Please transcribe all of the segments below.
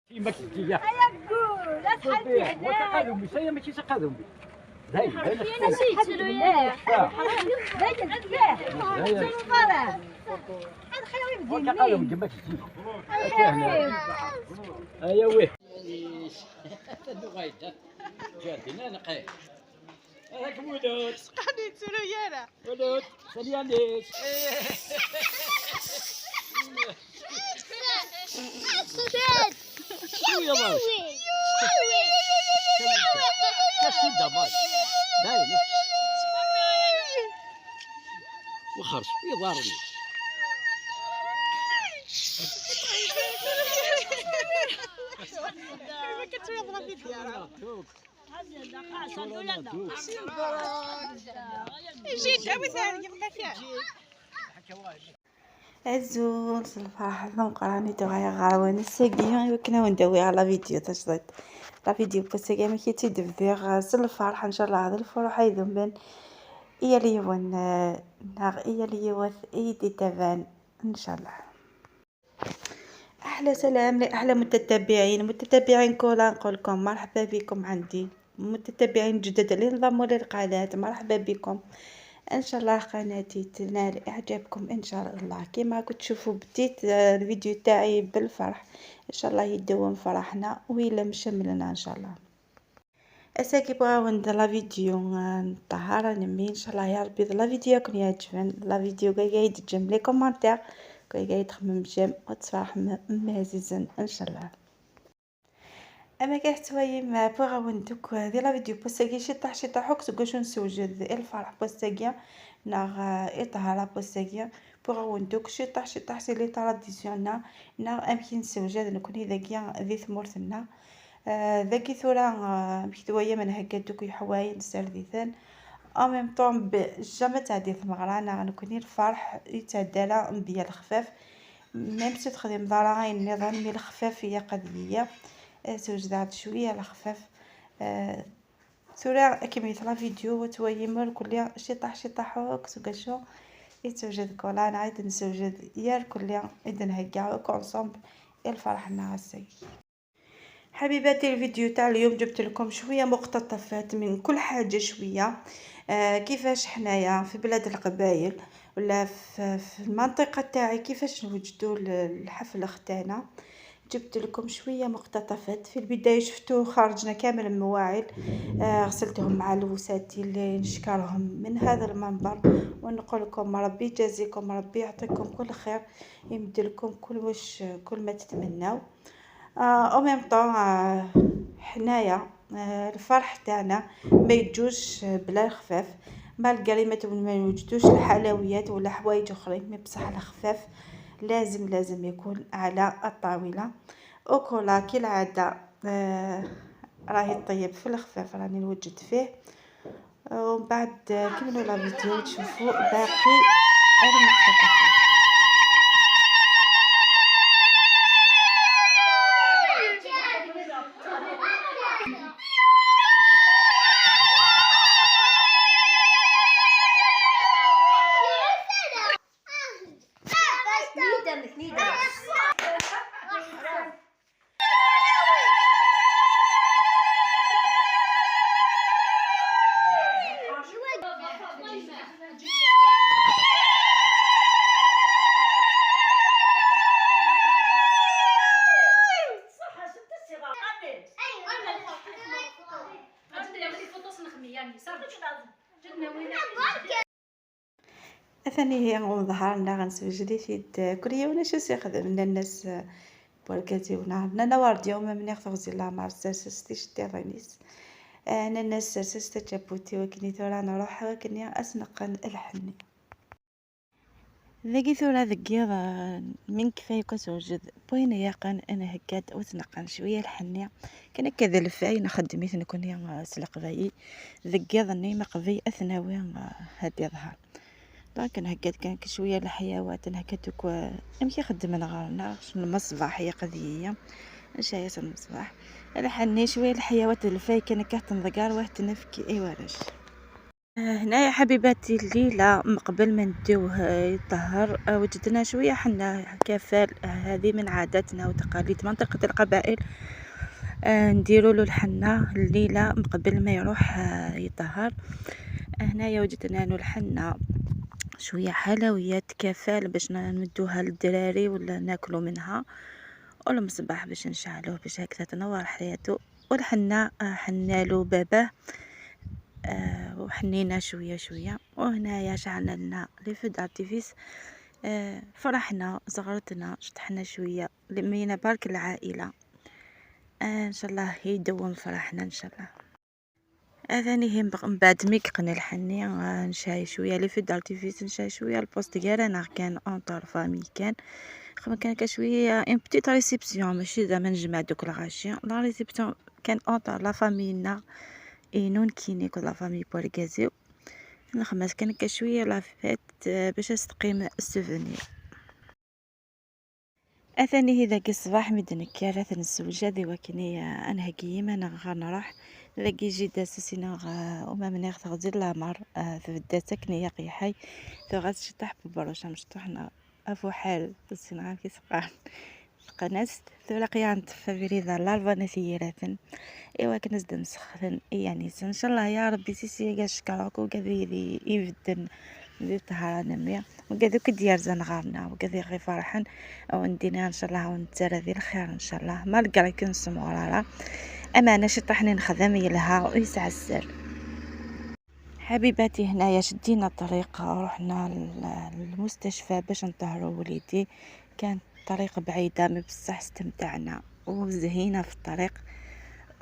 كيما كنتيا ايا قول لا تحلفي عليه وتقادم بي هي ماشي تقادم بي زين انا نسيت له ياه باين كيفاه فرح هذا خير يبدي وتقادم كما كنتي خير ايا ويه هذا غايده جاتنا نقي هاك ولود سقاني تسولو يانا ولود سالي عليك شويه ماوش كاسين دابا باين وخرج يضارني ما كتشوف لا فيديو جيت عاود ثاني ما فيها الزول الفرحة نقراني تغير غروان الساقية وكنا وندوي على فيديو تشطيط لا فيديو بساقية ما كيتي دبديغ زل الفرحة ان شاء الله هذا الفرحة يذن بين إيا ليون ناغ إيا ليوث إيدي تبان ان شاء الله. احلى سلام لاحلى متتبعين كولا نقولكم مرحبا بكم عندي متتبعين جدد اللي انضموا للقناة مرحبا بكم ان شاء الله قناتي تنال اعجابكم ان شاء الله. كما كنت تشوفوا بديت الفيديو تاعي بالفرح ان شاء الله يدوم فرحنا ويلا مشملنا ان شاء الله. اساكي بغاو ندير لا فيديو نطهر نمي ان شاء الله يا ربي لا فيديو يكون يعجبن لا فيديو قاعد تجم لي كومونتير قاعد تخمم جيم وتصراح مزيزن ان شاء الله. اما كاحتواي ما بغاو ندوك هذه لا فيديو بوساكي شي طاحوك تقولوا نسوجد الفرح بوساكي ناغ اطهار بوساكي بغاو ندوك شي طاح سي لي تراديسيونال ناغ امكن نسوجد نكون ذاكيا ذي ثمورتنا ذاكي ثورا مكتوايا من هكا دوك حوايج سرديثان او ميم طون جامي تعدي ثمغرانا نكوني الفرح يتعدى مبيا الخفاف ميم سي تخدم ضرا النظام مي الخفاف هي قضيه توجد عاد شويه على خفاف ثورا كيما يطلع فيديو وتويمر كل شي طاحوك سكاشو يتوجد كولا نعيد نسوجد يا الكل اذا هكا كونسومبل الفرح نعسي. حبيباتي الفيديو تاع اليوم جبت لكم شويه مقتطفات من كل حاجه شويه كيفاش حنايا في بلاد القبائل ولا في المنطقه تاعي كيفاش نوجدوا الحفل اختانا. جبت لكم شويه مقتطفات. في البدايه شفتوا خرجنا كامل المواعيد غسلتهم مع لوساتي اللي نشكرهم من هذا المنبر ونقول لكم ربي يجازيكم ربي يعطيكم كل خير يمد لكم كل ما تتمناو. او ميم طون حنايا الفرح تاعنا ما يجوش بلا خفاف مالغري ما نوجدوش الحلويات ولا حوايج اخرين مي بصح الخفاف لازم يكون على الطاوله. وكولا كالعاده راهي طيب في الخفاف راني نوجد فيه ومن بعد كملوا لا فيديو تشوفوا باقي المقتطفات. ثاني هي ظهرنا غنسوجدي في كوريا وانا شو سيخدم من الناس بركاتي ونهارنا واردي يوم من ياخذ زي مار ساستيش تيرانيس انا الناس تجابوتي وكني ثورا نروح وكني اسنقن الحني ذاكي ثورا ذكي من كفايه كتوجد بوين يقن انا هكاد وتنقن شويه الحنيه كان كذا الفاي نخدميت نكون يا سلق باي ذكي ظني مقبي اثناوي هادي ظهر لكن هكاد كان شويه الحيوات هكادوك امشي خدم نغارنا المصباح هي قضيه نشايه المصباح الحني شويه الحيوات الفاي كان كحت نذكر واحد نفكي ايوا راش هنايا حبيباتي الليلة من قبل ما نديوه يطهر وجدنا شوية حنا كفال، هذه من عاداتنا وتقاليد منطقة القبائل. نديروا له الحنة الليلة من قبل ما يروح يطهر. هنايا وجدنا له الحنة شوية حلويات كفال باش نمدوها للدراري ولا ناكلوا منها، والمصباح باش نشعلوه باش هكذا تنور حياته. والحنة حنالو باباه وحنينا شوية شوية. وهنايا شعلنا لنا لي فو دارتيفيس. فرحنا صغرتنا شطحنا شوية لمينا بارك العائلة. ان شاء الله يدوم فرحنا ان شاء الله. اذاني هم من بعد مي كقنا الحني نشاي شويه لي فو دارتيفيس، نشاي شويه البوست ديالنا كان اونطور فامي كان شويه ان بتيت ريسبسيون ماشي زعما نجمع دوك الغاشي. لا ريسبسيون كان اونطور لا فامينا نون كيني كل لا فامي بورغازيو نخمس كان شويه لا فيت باش تقيم السوفونير. اثاني هذا الصباح مدنك راه نسوجا ذي وكني انا هكيما انا غنروح لاقي جيدا سينا وما من غتغزل لامر تبدا سكنيه قيحي غتشطح ببروشه مشطحنا افو حال السنغال كيسقان قناس تلاقي عند فبريده لالفا ثيراتن ايوا كنزد مسخن يعني ان شاء الله يا ربي سيسي كاع شكرك وكذي يبدن ذي طهرنا مية وكذوك ديال زنغارنا وكذي غير فرحان او ندينا ان شاء الله ونتسرى ذي الخير ان شاء الله ما لقى كنسمو راه اما انا شطحني نخدم يلها ويسع السر. حبيباتي هنايا شدينا الطريق رحنا للمستشفى باش نطهروا وليدي. كانت طريق بعيده مي بصح استمتعنا وزهينا في الطريق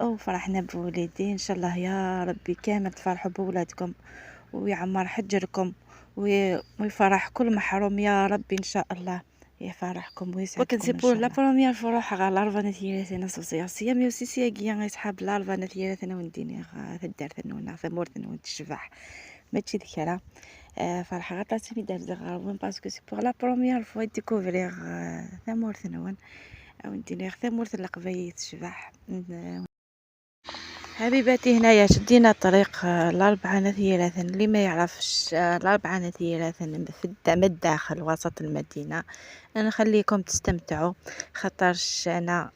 وفرحنا بوليدي. ان شاء الله يا ربي كامل تفرحوا بولادكم ويعمر حجركم ويفرح كل محروم يا ربي ان شاء الله يفرحكم ويسعدكم. وكنسيبو لا بروميير فروح على الارفا ثيراتنا سوسياسيه مي اوسي سياكيا يسحاب الارفا ثيراتنا ونديني تدار ثنونا ثمور ثنون تشبح ماشي ذكرى فرحه غطات في دار زغارون باسكو سي بور لا بروميير فوا ديكوفريغ ثمور ثنون او نديني ثمور القبايل تشبح. حبيباتي هنايا شدينا الطريق الأربعة نثيرة اللي ما يعرفش الأربعة نثيرة في الداخل وسط المدينة. أنا نخليكم تستمتعوا خاطرش أنا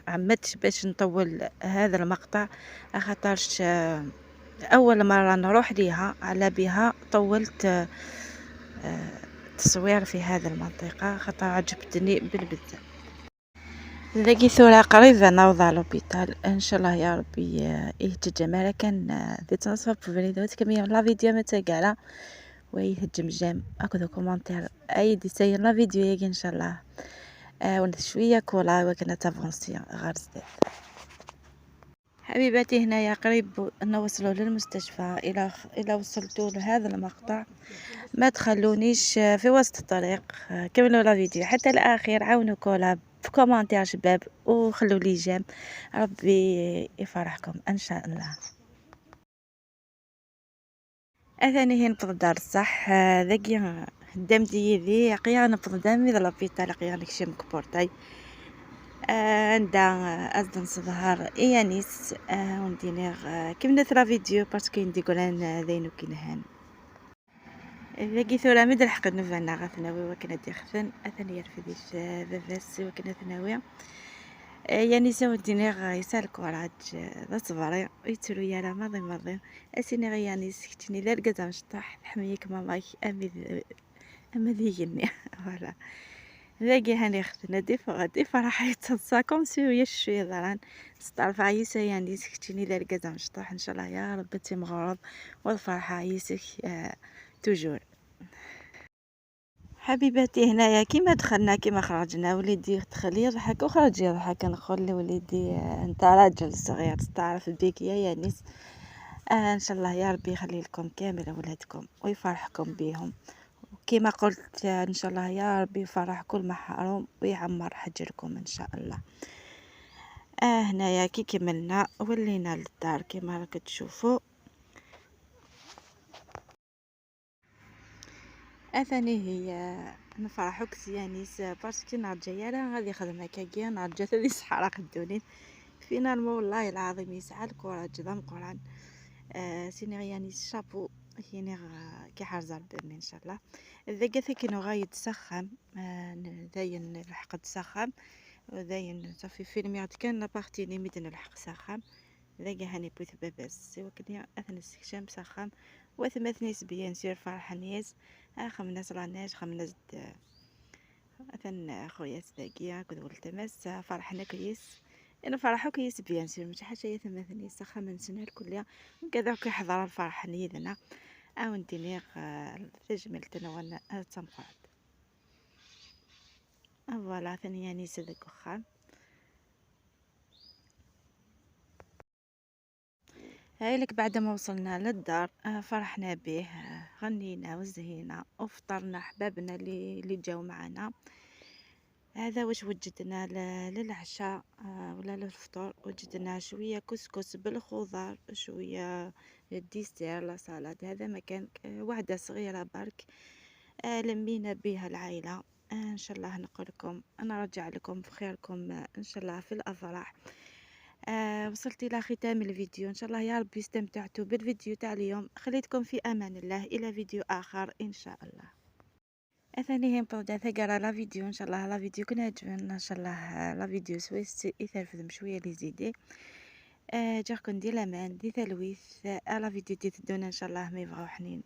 عمدت باش نطول هذا المقطع خاطرش أول مرة نروح ليها على بها طولت تصوير في هذه المنطقة خاطر عجبتني بالبزاف. نلاقي ثورة قريبة نوضع لوبيتال ان شاء الله يا ربي يتجمع كان ذي تنصب في فيديو كمية لا فيديو متقالة ويهجم جام اكو كومنتير اي دي سير لا فيديو يجي ان شاء الله شوية كولا وكنا تافونسي غرز. حبيباتي هنايا قريب نوصلوا للمستشفى. الى وصلتوا لهذا المقطع ما تخلونيش في وسط الطريق كملوا لا فيديو حتى الاخير عاونوا كولا في كومنتير شباب وخلوا لي جيم ربي يفرحكم ان شاء الله. اثاني هنا بقدر صح ذاكي دام ديالي قيا نبض دامي لابيطال قيا لك شي مكبورتاي عندها أزدن صظهر إيانيس وندينيغ كيما ثرا فيديو باسكو ندي قولان ذينو كينهان ذاكي ثورة مد الحق نفعنا غثناوي وكنا ديخفن أثني يرفديش باباس وكنا ثناوي يعني سوى دينيغ يسالك وراج ذا صبري ويتلو يالا ماضي أسيني غياني سكتني لا لقيتها مشطح حميك ماماك أما ذيني فوالا ذاكي هاني اختنا دي فرحة يتصاكم سوية شوية ضران ستعرف عيسى يعني سكتيني لا لقيتها مشطح ان شاء الله يا رب تي مغرب والفرحة عيسك توجور. حبيباتي هنايا كيما دخلنا كيما خرجنا وليدي دخل يضحك وخرج يضحك نقول لوليدي انت راجل صغير تعرف بيك يا يانيس ان شاء الله يا ربي يخلي لكم كامل اولادكم ويفرحكم بيهم كما قلت ان شاء الله يا ربي يفرح كل محروم ويعمر حجركم ان شاء الله. هنايا كي كملنا ولينا للدار كما راك تشوفوا. اثاني هي نفرحوك سيانيس باسكو نهار جايه راه غادي خدمه كاكيا نهار جات هذه الصحراء قدوني فينا والله العظيم يسعى الكوراج ذا قران سيني يانيس شابو يعني كي حارزة ربي ان شاء الله. اذا قاثا كي غايد تسخم داين الحق تسخم وداين صافي فيلم يعد كان لابارتي ليميت نلحق سخم ذاك هاني بوث باباس سوا كني اثن استكشام سخم وثمثنيس بيان سير فرحانيس خمناس راناش خمناس اثن خويا ذاكيا كنت قلت تماس فرحنا كيس انا فرحو كيس بيان سير مش حاجه ثمثني سخم من سنه الكليه كذا كيحضر الفرح نيدنا او انتني تجملتنا وانا تنقعد فوالا ثاني يعني سذك وخام. هايلك بعد ما وصلنا للدار فرحنا به، غنينا وزهينا وفطرنا حبابنا اللي جاو معنا. هذا واش وجدنا للعشاء ولا للفطور. وجدنا شويه كسكس بالخضار، شويه ديسير لا سالاد. هذا ما كان وحده صغيره برك لمينا بها العائله. ان شاء الله نقول لكم انا رجع لكم بخيركم ان شاء الله في الافراح. وصلت إلى ختام الفيديو. إن شاء الله يا رب استمتعتوا بالفيديو تاع اليوم. خليتكم في أمان الله إلى فيديو آخر إن شاء الله. أثاني هم بودا ثقرا لا فيديو إن شاء الله لا فيديو كنا عجبنا إن شاء الله لا فيديو سويس إثار فيلم شوية لزيدي جاكم دي لمان دي تلويث لا فيديو دي تدونا إن شاء الله ما يبغاو حنين